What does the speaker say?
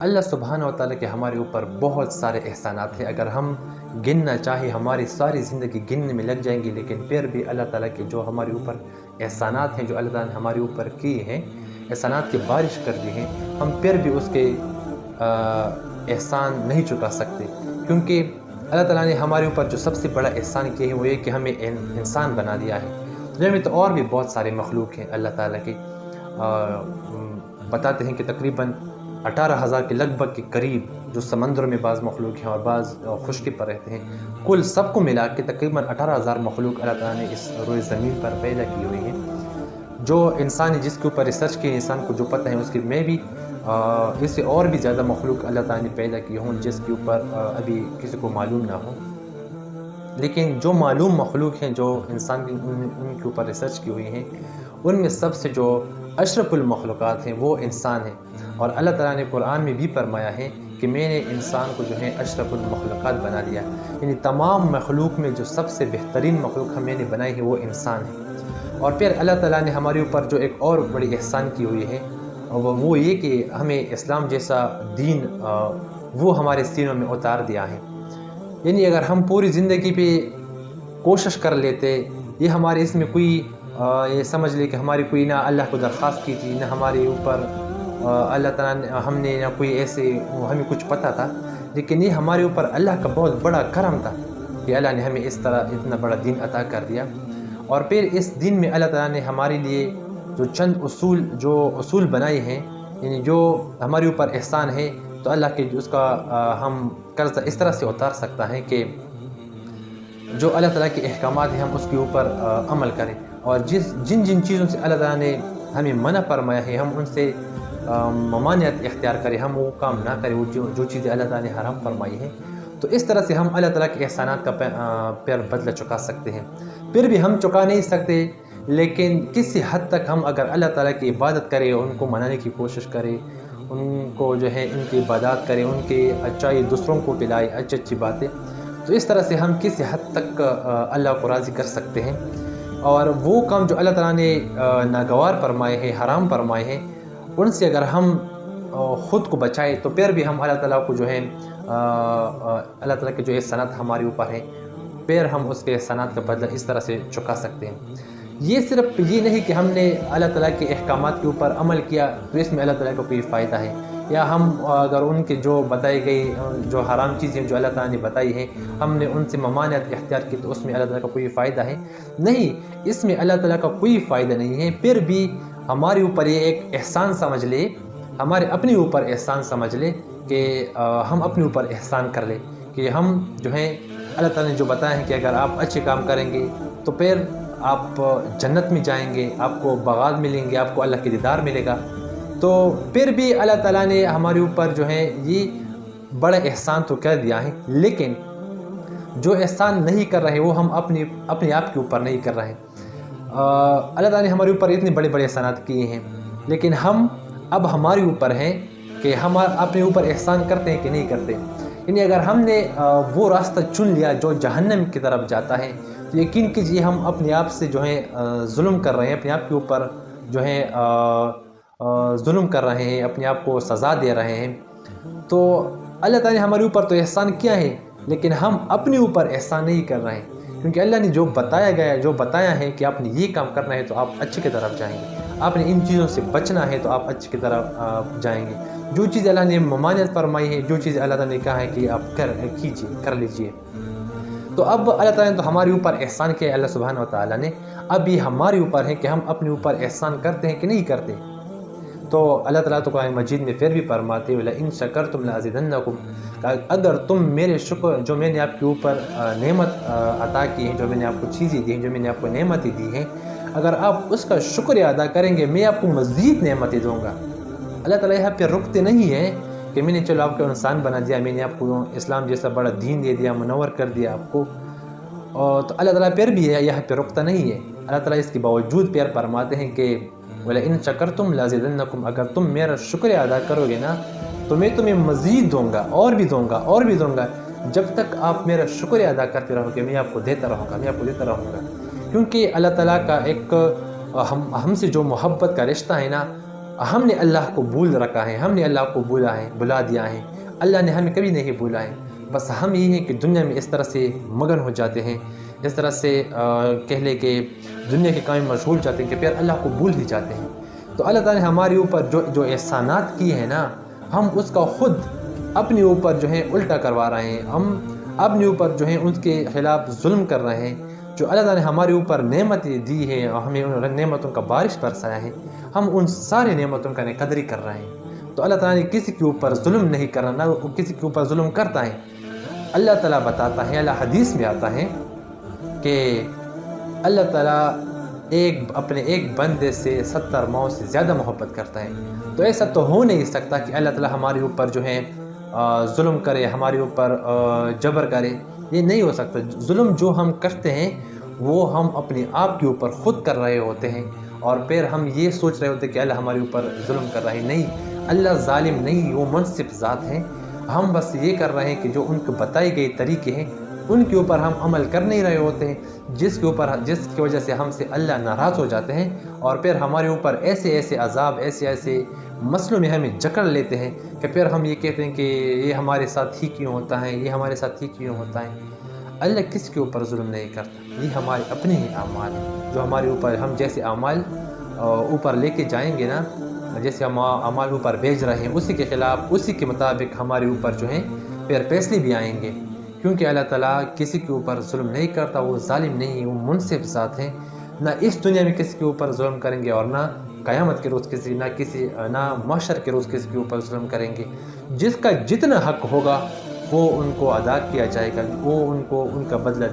اللہ سبحانہ و تعالیٰ کے ہمارے اوپر بہت سارے احسانات ہیں. اگر ہم گننا چاہیں ہماری ساری زندگی گننے میں لگ جائیں گی، لیکن پھر بھی اللہ تعالیٰ کے جو ہمارے اوپر احسانات ہیں، جو اللہ تعالیٰ نے ہمارے اوپر کیے ہیں، احسانات کی بارش کر دی ہیں، ہم پھر بھی اس کے احسان نہیں چکا سکتے. کیونکہ اللہ تعالیٰ نے ہمارے اوپر جو سب سے بڑا احسان کیا ہے وہ یہ کہ ہمیں انسان بنا دیا ہے. دنیا میں تو اور بھی بہت سارے مخلوق ہیں اللہ تعالیٰ کے. بتاتے ہیں کہ تقریباً 18,000 کے لگ بھگ کے قریب جو سمندروں میں بعض مخلوق ہیں اور بعض خشکی پر رہتے ہیں، کل سب کو ملا کے تقریباً 18,000 مخلوق اللہ تعالیٰ نے اس روئے زمین پر پیدا کی ہوئی ہیں. جو انسان جس کے اوپر ریسرچ کی انسان کو جو پتہ ہے اس کے میں بھی اس سے اور بھی زیادہ مخلوق اللہ تعالیٰ نے پیدا کی ہوں جس کے اوپر ابھی کسی کو معلوم نہ ہو. لیکن جو معلوم مخلوق ہیں جو انسان ان کے اوپر ریسرچ کی ہوئی ہیں، ان میں سب سے جو اشرف المخلوقات ہیں وہ انسان ہیں. اور اللہ تعالیٰ نے قرآن میں بھی فرمایا ہے کہ میں نے انسان کو جو ہے اشرف المخلوقات بنا دیا. یعنی تمام مخلوق میں جو سب سے بہترین مخلوق میں نے بنائی ہے وہ انسان ہے. اور پھر اللہ تعالیٰ نے ہمارے اوپر جو ایک اور بڑی احسان کی ہوئی ہے وہ یہ کہ ہمیں اسلام جیسا دین وہ ہمارے سینوں میں اتار دیا ہے. یعنی اگر ہم پوری زندگی پہ کوشش کر لیتے، یہ ہمارے اس میں کوئی یہ سمجھ لے کہ ہماری کوئی نہ اللہ کو درخواست کی تھی، نہ ہمارے اوپر اللہ تعالیٰ نے ہم نے نہ کوئی ایسے ہمیں کچھ پتہ تھا، لیکن یہ ہمارے اوپر اللہ کا بہت بڑا کرم تھا کہ اللہ نے ہمیں اس طرح اتنا بڑا دین عطا کر دیا. اور پھر اس دین میں اللہ تعالیٰ نے ہمارے لیے جو چند اصول بنائے ہیں، یعنی جو ہمارے اوپر احسان ہے، تو اللہ کے اس کا ہم قرض اس طرح سے اتار سکتا ہے کہ جو اللہ تعالیٰ کے احکامات ہیں ہم اس کے اوپر عمل کریں، اور جن چیزوں سے اللہ تعالیٰ نے ہمیں منع فرمایا ہے ہم ان سے ممانعت اختیار کریں، ہم وہ کام نہ کریں وہ جو چیزیں اللہ تعالیٰ نے حرام فرمائی ہیں. تو اس طرح سے ہم اللہ تعالیٰ کے احسانات کا پھر بدلہ چکا سکتے ہیں. پھر بھی ہم چکا نہیں سکتے، لیکن کسی حد تک ہم اگر اللہ تعالیٰ کی عبادت کریں، ان کو منانے کی کوشش کریں، ان کو جو ہے ان کی عبادات کریں، ان کی اچھائی دوسروں کو پلائیں، اچھی باتیں، تو اس طرح سے ہم کسی حد تک اللہ کو راضی کر سکتے ہیں. اور وہ کام جو اللہ تعالیٰ نے ناگوار فرمائے ہیں، حرام فرمائے ہیں، ان سے اگر ہم خود کو بچائیں تو پھر بھی ہم اللہ تعالیٰ کو جو ہے اللہ تعالیٰ کے جو احسانات ہمارے اوپر ہیں، پھر ہم اس کے احسانات کا بدلہ اس طرح سے چکا سکتے ہیں. یہ صرف یہ نہیں کہ ہم نے اللہ تعالیٰ کے احکامات کے اوپر عمل کیا تو اس میں اللہ تعالیٰ کو کوئی فائدہ ہے، یا ہم اگر ان کے جو بتائی گئی جو حرام چیزیں جو اللہ تعالیٰ نے بتائی ہیں ہم نے ان سے ممانعت اختیار کی تو اس میں اللہ تعالیٰ کا کوئی فائدہ ہے؟ نہیں، اس میں اللہ تعالیٰ کا کوئی فائدہ نہیں ہے. پھر بھی ہمارے اوپر یہ ایک احسان سمجھ لے، ہمارے اپنے اوپر احسان سمجھ لے کہ ہم اپنے اوپر احسان کر لیں کہ ہم جو ہیں اللہ تعالیٰ نے جو بتایا ہے کہ اگر آپ اچھے کام کریں گے تو پھر آپ جنت میں جائیں گے، آپ کو باغات ملیں گے، آپ کو اللہ کے دیدار ملے گا. تو پھر بھی اللہ تعالیٰ نے ہمارے اوپر جو ہے یہ بڑا احسان تو کر دیا ہے، لیکن جو احسان نہیں کر رہے وہ ہم اپنے آپ کے اوپر نہیں کر رہے. اللہ تعالیٰ نے ہمارے اوپر اتنے بڑے بڑے احسانات کیے ہیں، لیکن اب ہمارے اوپر ہیں کہ ہم اپنے اوپر احسان کرتے ہیں کہ نہیں کرتے. یعنی اگر ہم نے وہ راستہ چن لیا جو جہنم کی طرف جاتا ہے تو یقین کیجیے ہم اپنے آپ سے جو ہے ظلم کر رہے ہیں، اپنے آپ کے اوپر جو ہے ظلم کر رہے ہیں، اپنے آپ کو سزا دے رہے ہیں. تو اللہ تعالیٰ نے ہمارے اوپر تو احسان کیا ہے، لیکن ہم اپنے اوپر احسان نہیں کر رہے ہیں. کیونکہ اللہ نے جو بتایا ہے کہ آپ نے یہ کام کرنا ہے تو آپ اچھے کی طرف جائیں گے، آپ نے ان چیزوں سے بچنا ہے تو آپ اچھے کی طرف جائیں گے. جو چیز اللہ نے ممانعت فرمائی ہے، جو چیز اللہ تعالیٰ نے کہا ہے کہ آپ کر لیجئے، تو اب اللہ تعالیٰ نے تو ہمارے اوپر احسان کیا ہے اللہ سبحانہ و تعالیٰ نے. اب یہ ہمارے اوپر ہے کہ ہم اپنے اوپر احسان کرتے ہیں کہ نہیں کرتے. تو اللہ تعالیٰ تو قرآن مجید میں پھر بھی فرماتے ہیں لَإِن شَكَرْتُمْ لَأَزِيدَنَّكُمْ، اگر تم میرے شکر جو میں نے آپ کے اوپر نعمت عطا کی ہے، جو میں نے آپ کو چیزیں دی ہیں، جو میں نے آپ کو نعمتیں دی ہیں، اگر آپ اس کا شکر ادا کریں گے میں آپ کو مزید نعمتیں دوں گا. اللہ تعالیٰ یہاں پہ رکتے نہیں ہیں کہ میں نے چلو آپ کو انسان بنا دیا، میں نے آپ کو اسلام جیسا بڑا دین دے دیا، منور کر دیا آپ کو. تو اللہ تعالیٰ پھر بھی یہاں پہ رکتا نہیں ہے. اللہ تعالیٰ اس کے باوجود پھر فرماتے ہیں کہ وَلَئِن شَكَرْتُمْ لَأَزِيدَنَّكُمْ، اگر تم میرا شکر ادا کرو گے نا تو میں تمہیں مزید دوں گا، اور بھی دوں گا، اور بھی دوں گا. جب تک آپ میرا شکر ادا کرتے رہو گے میں آپ کو دیتا رہوں گا. کیونکہ اللہ تعالیٰ کا ایک ہم سے جو محبت کا رشتہ ہے نا، ہم نے اللہ کو بھول رکھا ہے، ہم نے اللہ کو بلا دیا ہے، اللہ نے ہمیں کبھی نہیں بھولا ہے۔ بس ہم یہ ہیں کہ دنیا میں اس طرح سے مگن ہو جاتے ہیں، اس طرح سے کہہ لے کہ دنیا کے کام میں مشغول جاتے ہیں کہ پھر اللہ کو بھول ہی جاتے ہیں۔ تو اللہ تعالیٰ نے ہمارے اوپر جو احسانات کیے ہیں نا، ہم اس کا خود اپنے اوپر جو ہے الٹا کروا رہے ہیں، ہم اپنے اوپر جو ہے ان کے خلاف ظلم کر رہے ہیں۔ جو اللہ تعالیٰ نے ہمارے اوپر نعمتیں دی ہے اور ہمیں ان نعمتوں کا بارش برسایا ہے، ہم ان سارے نعمتوں کا قدری کر رہے ہیں۔ تو اللہ تعالیٰ نے کسی کے اوپر ظلم نہیں کرنا، نہ وہ کسی کے اوپر ظلم کرتا ہے۔ اللہ تعالیٰ بتاتا ہے، اللہ حدیث میں آتا ہے کہ اللہ تعالیٰ اپنے ایک بندے سے 70 ماؤں سے زیادہ محبت کرتا ہے۔ تو ایسا تو ہو نہیں سکتا کہ اللہ تعالیٰ ہمارے اوپر جو ہے ظلم کرے، ہمارے اوپر جبر کرے، یہ نہیں ہو سکتا۔ ظلم جو ہم کرتے ہیں وہ ہم اپنے آپ کے اوپر خود کر رہے ہوتے ہیں، اور پھر ہم یہ سوچ رہے ہوتے ہیں کہ اللہ ہمارے اوپر ظلم کر رہا ہے۔ نہیں، اللہ ظالم نہیں، وہ منصف ذات ہیں۔ ہم بس یہ کر رہے ہیں کہ جو ان کو بتائے گئے طریقے ہیں ان کے اوپر ہم عمل کر نہیں رہے ہوتے ہیں، جس کی وجہ سے ہم سے اللہ ناراض ہو جاتے ہیں، اور پھر ہمارے اوپر ایسے عذاب، ایسے مسئلوں میں ہمیں جکڑ لیتے ہیں کہ پھر ہم یہ کہتے ہیں کہ یہ ہمارے ساتھ ہی کیوں ہوتا ہے، یہ ہمارے ساتھ ہی کیوں ہوتا ہے۔ اللہ کس کے اوپر ظلم نہیں کرتا، یہ ہمارے اپنے ہی اعمال ہیں جو ہمارے اوپر، ہم جیسے اعمال اوپر لے کے جائیں گے نا، جیسے ہم اعمال اوپر بھیج رہے ہیں اسی کے خلاف، اسی کے مطابق ہمارے اوپر جو ہیں پھر فیصلے بھی آئیں گے، کیونکہ اللہ تعالیٰ کسی کے اوپر ظلم نہیں کرتا، وہ ظالم نہیں، وہ منصف ذات ہیں۔ نہ اس دنیا میں کسی کے اوپر ظلم کریں گے، اور نہ قیامت کے روز نہ محشر کے روز کسی کے اوپر ظلم کریں گے۔ جس کا جتنا حق ہوگا وہ ان کو ادا کیا جائے گا، وہ ان کا بدلہ